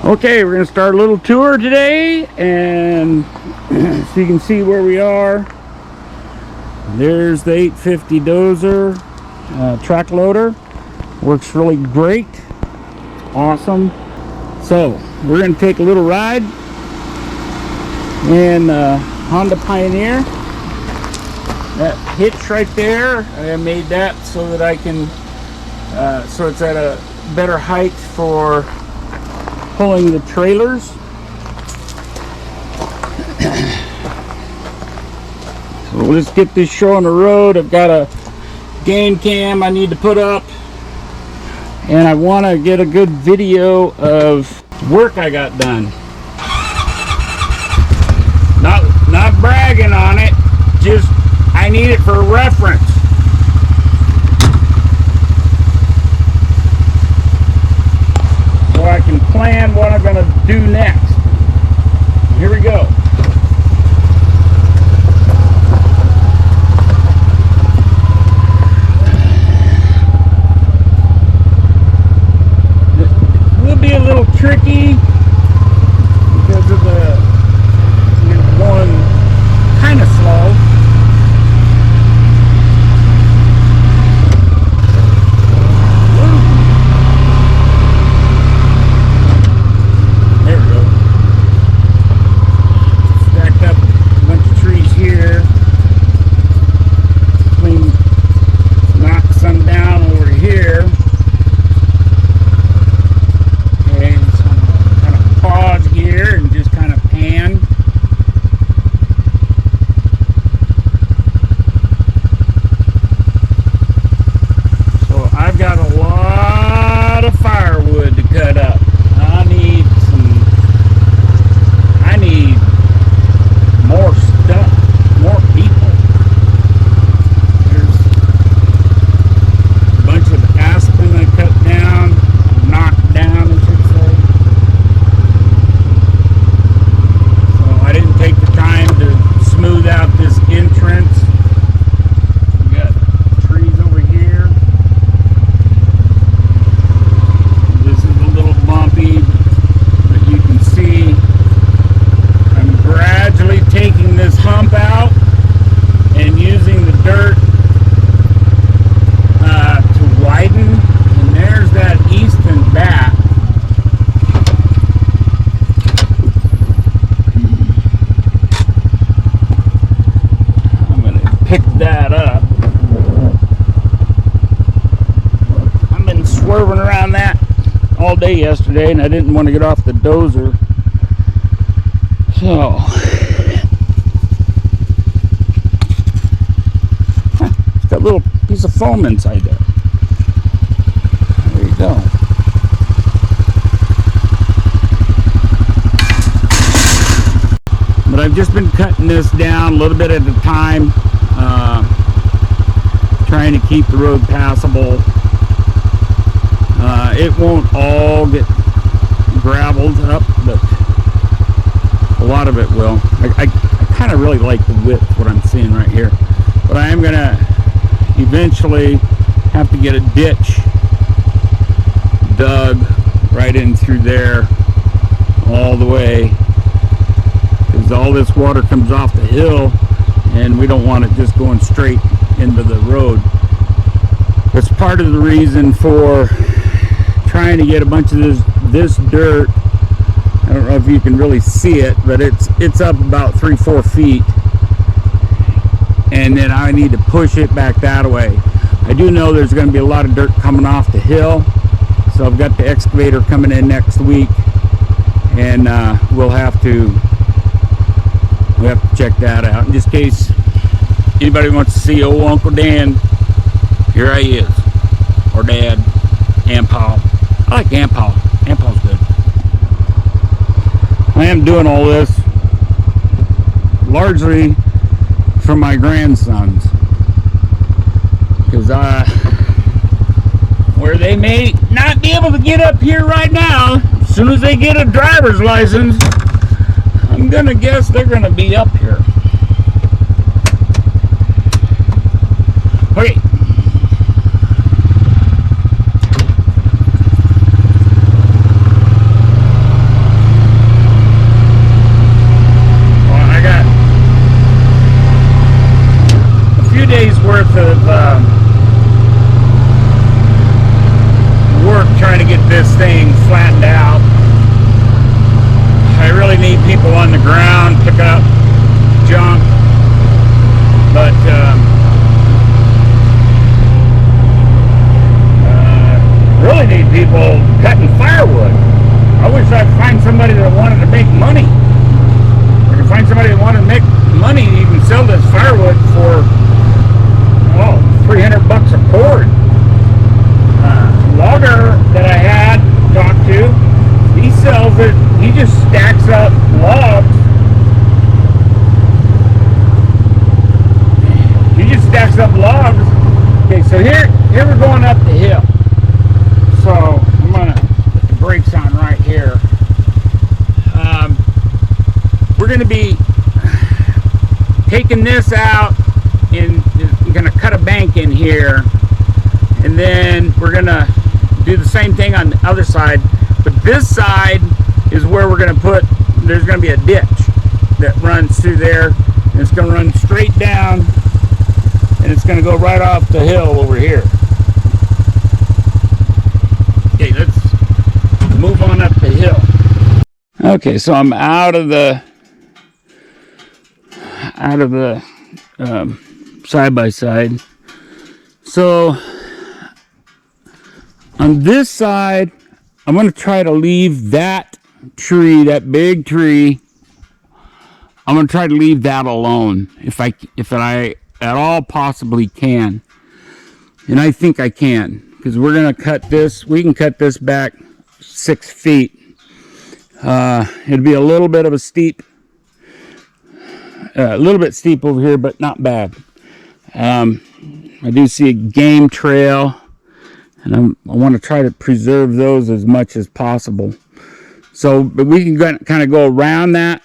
Okay, we're going to start a little tour today, and so you can see where we are. There's the 850 dozer track loader. Works really great. Awesome. So we're going to take a little ride in Honda Pioneer. That hitch right there, I made that so that I can so it's at a better height for pulling the trailers. So let's get this show on the road. I've got a gain cam I need to put up, and I want to get a good video of work I got done. Not bragging on it, just I need it for reference. So I can plan what I'm going to do next. Here we go. It will be a little tricky because of the going kind of slow. Pick that up. I've been swerving around that all day yesterday, and I didn't want to get off the dozer. So it's got a little piece of foam inside there. There you go. But I've just been cutting this down a little bit at a time. Trying to keep the road passable. It won't all get gravelled up, but a lot of it will. I kind of really like the width, what I'm seeing right here. But I am going to eventually have to get a ditch dug right in through there all the way, because all this water comes off the hill and we don't want it just going straight into the road. That's part of the reason for trying to get a bunch of this dirt. I don't know if you can really see it, but it's up about 3-4 feet, and then I need to push it back that way. I do know there's going to be a lot of dirt coming off the hill, so I've got the excavator coming in next week, and we'll have to check that out. In just case anybody wants to see old Uncle Dan, here he is, or Dad, and Paul. I like Aunt Paul. Aunt Paul's good. I am doing all this largely for my grandsons, because where they may not be able to get up here right now, as soon as they get a driver's license, I'm gonna guess they're gonna be up here. Okay. flattened out. I really need people on the ground pick up junk, but really need people cutting firewood. I wish I'd find somebody that wanted to make money. I can find somebody that wanted to make money and even sell this firewood for, oh, $300 a cord. Logger that I had talked to, he sells it. He just stacks up logs. He just stacks up logs. Okay, so here we're going up the hill. So I'm gonna put the brakes on right here. We're gonna be taking this out and we're gonna cut a bank in here, and then we're gonna do the same thing on the other side. But this side is where we're gonna put. There's gonna be a ditch that runs through there, and it's gonna run straight down, and it's gonna go right off the hill over here. Okay, let's move on up the hill. Okay, so I'm out of the side by side. So on this side, I'm going to try to leave that tree, that big tree. I'm going to try to leave that alone if I at all possibly can. And I think I can, because we're going to cut this. We can cut this back 6 feet. It'd be a little bit of a steep, a little bit steep over here, but not bad. I do see a game trail, and I want to try to preserve those as much as possible. So, but we can kind of go around that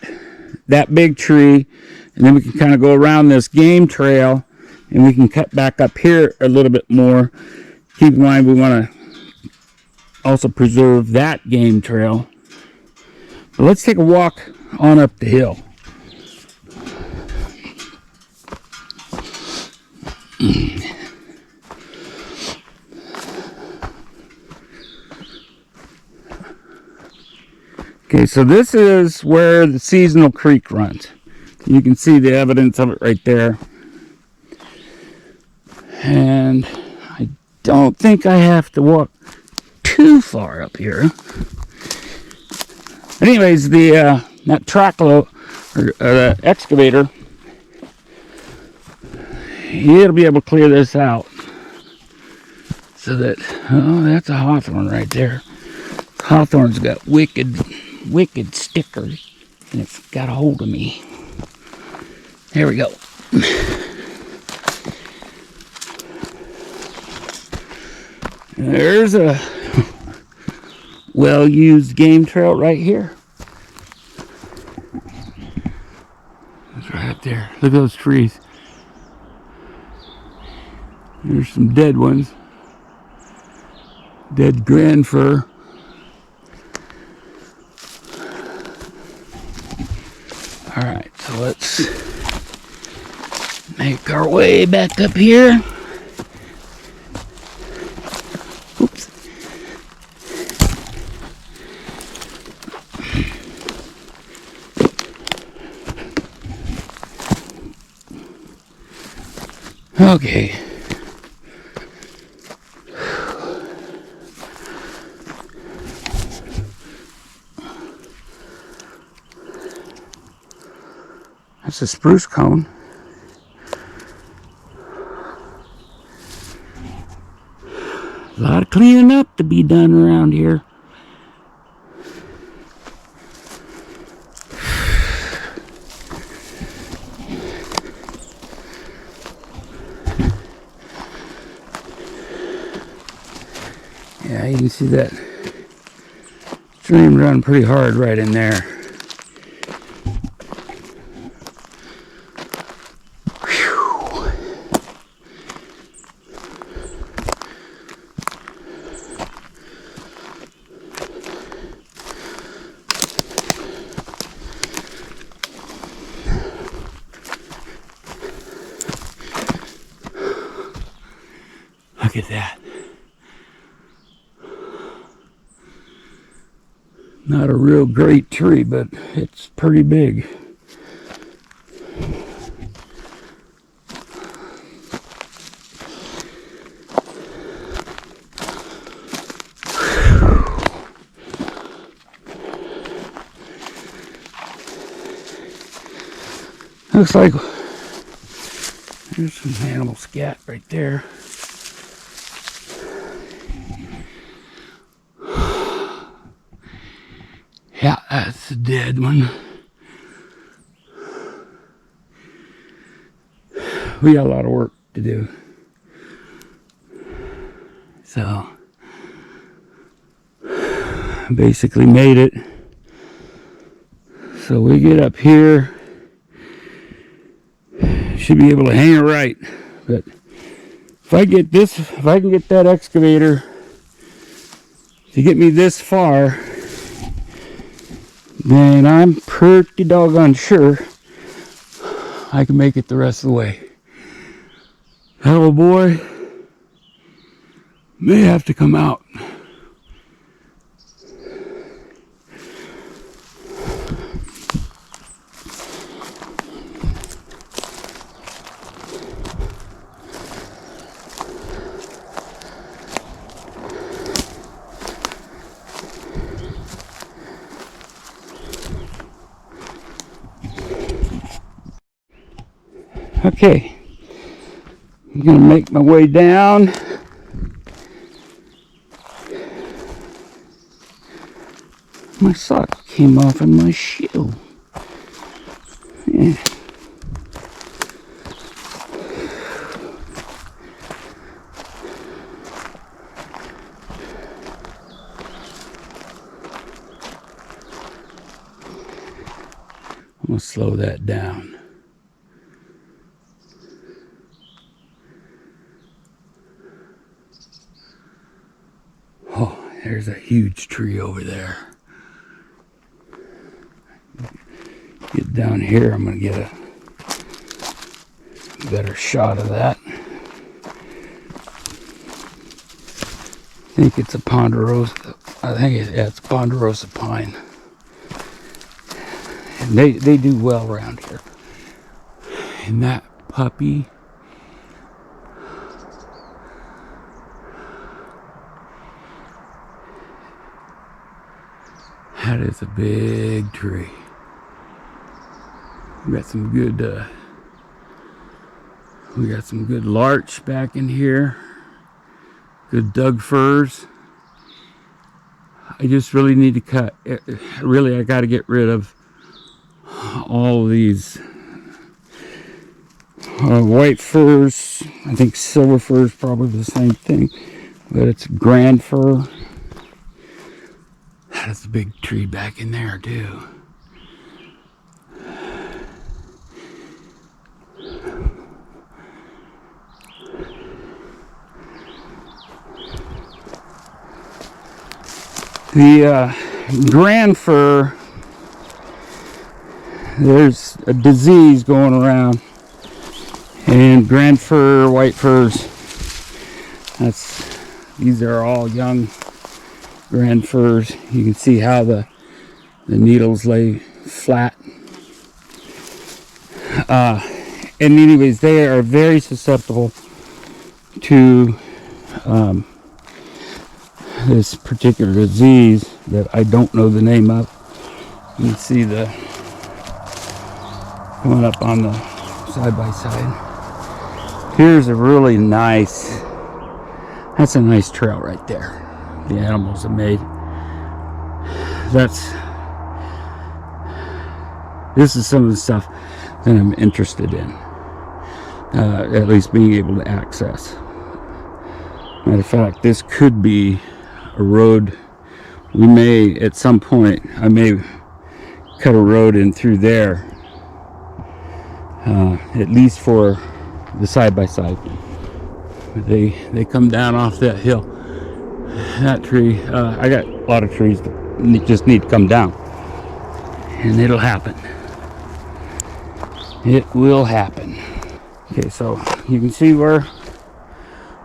big tree, and then we can kind of go around this game trail, and we can cut back up here a little bit more. Keep in mind, we want to also preserve that game trail. But let's take a walk on up the hill. Okay, so this is where the seasonal creek runs. You can see the evidence of it right there. And I don't think I have to walk too far up here. Anyways, that track load, or the excavator, it'll be able to clear this out. So that, oh, that's a hawthorn right there. Hawthorn's got wicked stickers, and it's got a hold of me. There we go. There's a well-used game trail right here. It's right up there. Look at those trees. There's some dead ones. Dead grand fir. Alright, so let's make our way back up here. Oops. Okay. That's a spruce cone. A lot of cleaning up to be done around here. Yeah, you can see that stream run pretty hard right in there. Look at that. Not a real great tree, but it's pretty big. Looks like there's some animal scat right there. Yeah, that's a dead one. We got a lot of work to do. So, basically made it. So we get up here. Should be able to hang it right. But if I can get that excavator to get me this far, then I'm pretty doggone sure I can make it the rest of the way. That little boy may have to come out. Okay, I'm gonna make my way down. My sock came off in my shoe. Yeah. I'm gonna slow that down. Oh, there's a huge tree over there. Get down here, I'm gonna get a better shot of that. I think it's a ponderosa. I think it's ponderosa pine. And they do well around here. And that puppy, that is a big tree. We got some good larch back in here. Good Doug firs. I just really need to cut. Really, I got to get rid of all of these white firs. I think silver fir is probably the same thing, but it's grand fir. That's a big tree back in there too. The grand fir, there's a disease going around, and grand fir, white firs, these are all young grand firs. You can see how the needles lay flat. And anyways, they are very susceptible to this particular disease that I don't know the name of. You can see the coming up on the side by side. Here's a really nice, that's a nice trail right there. The animals have made. This is some of the stuff that I'm interested in. At least being able to access. Matter of fact, this could be a road. We may, at some point, I may cut a road in through there, at least for the side-by-side. They come down off that hill. That tree, I got a lot of trees that just need to come down, and it'll happen. It will happen. Okay, so you can see where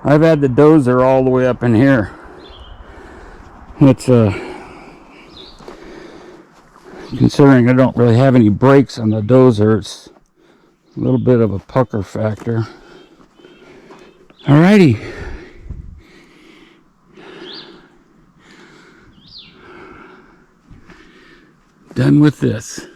I've had the dozer all the way up in here. It's Considering I don't really have any brakes on the dozer, it's a little bit of a pucker factor. Alrighty. Done with this.